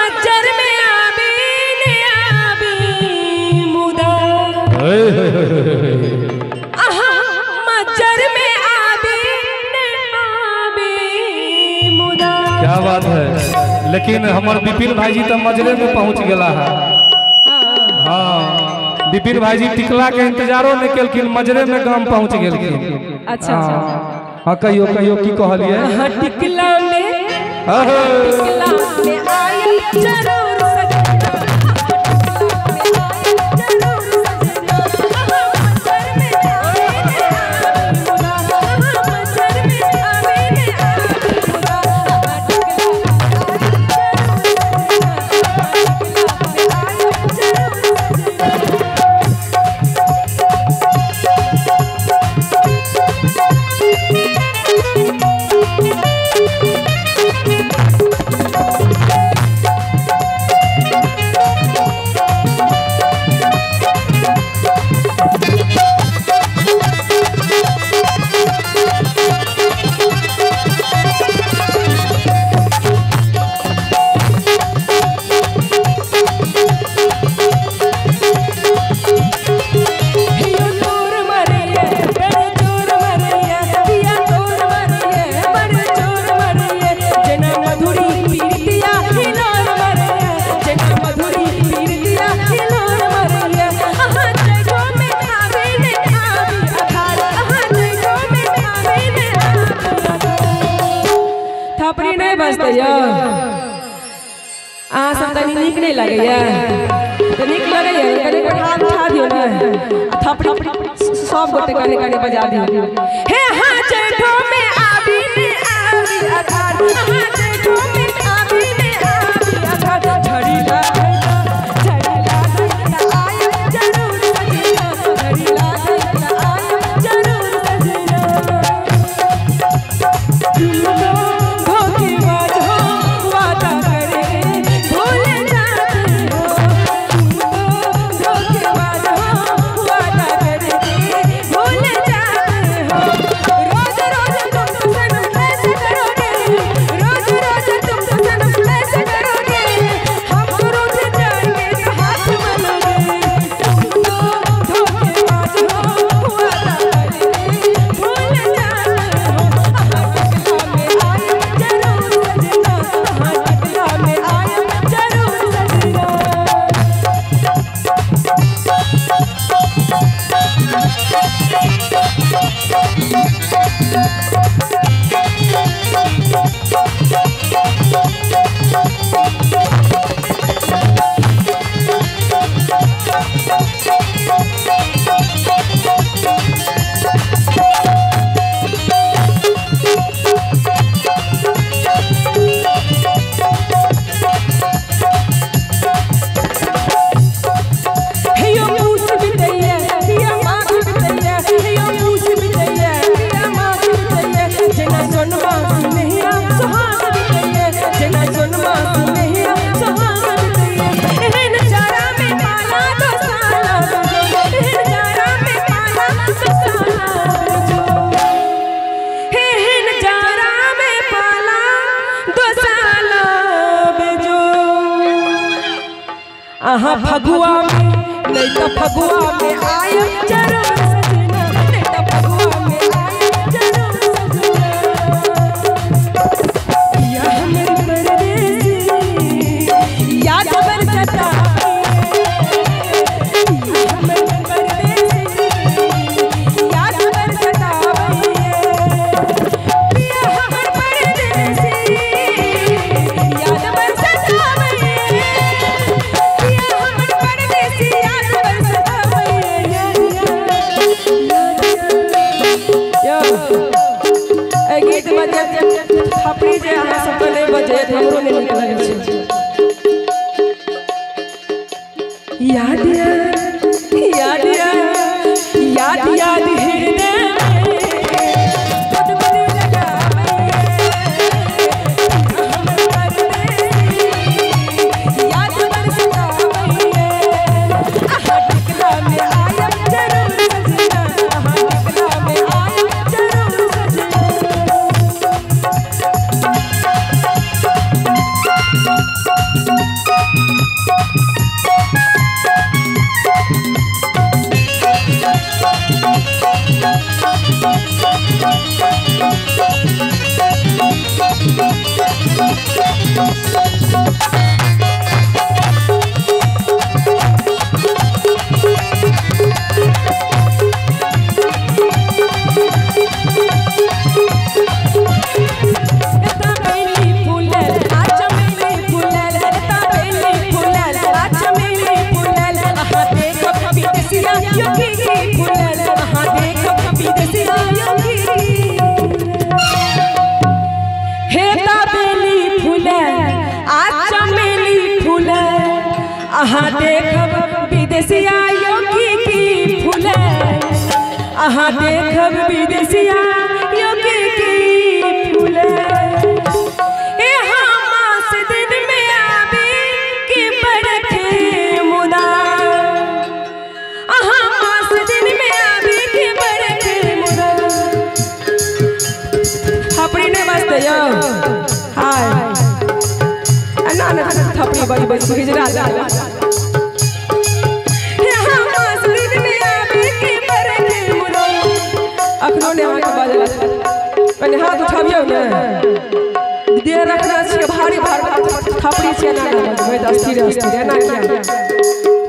मज्जर में आबी मुदा मज्जर में आबी मुदा। क्या बात है। लेकिन हमार विपिन भाई जी तो मजरे में पहुंच गया है। हाँ विपिन भाई जी टिकला के इंतजारो नहीं केलखिन, मजरे में गांव पहुंच गेलखिन। अच्छा हाँ कहियो कहियो की कहलिए। टिकला में आया जरूर तनी नीक नहीं लगैया तो नीक लगैया कने हाथ उठा दियो ना थपड़ी सब गोटे कने कने बजा दियो। हे हां जेठो में आबी आधार हां जेठो में आबी आधार झड़ी लागैता आया जरूर सजना झड़ी लागैता आया जरूर सजना। आहा फगुआ में नहीं तो फगुआ में आया जरूर सजना नहीं तो फगुआ में आया जरूर सजना। या मेरी परदेसी याद बरसता या मेरी परदेसी याद बरसता पिया हमर परदेसी याद बरसता गीत बजे थपड़ी जे अहाँ सबके नहीं बजे हमरो नहीं नीक लगै छै। याद याद याद याद हृदय आहा देखब विदेशिया योगी की फूल, आहा देखब विदेशिया योगी की फूल। यहाँ मास दिन में आवे के बरखे मुदा, आहा मास दिन में आवे के बरखे मुदा। थपड़ी ने बसते यो हाय ना ना थपड़ी बड़ी बड़ी गुजरा ला अखनो ने हाथ बाजला पहले हाथ उठाबियो ने दे रखना छै भारी भारी थपड़ी छै ना बजबै त स्थिर स्थिर एना किया।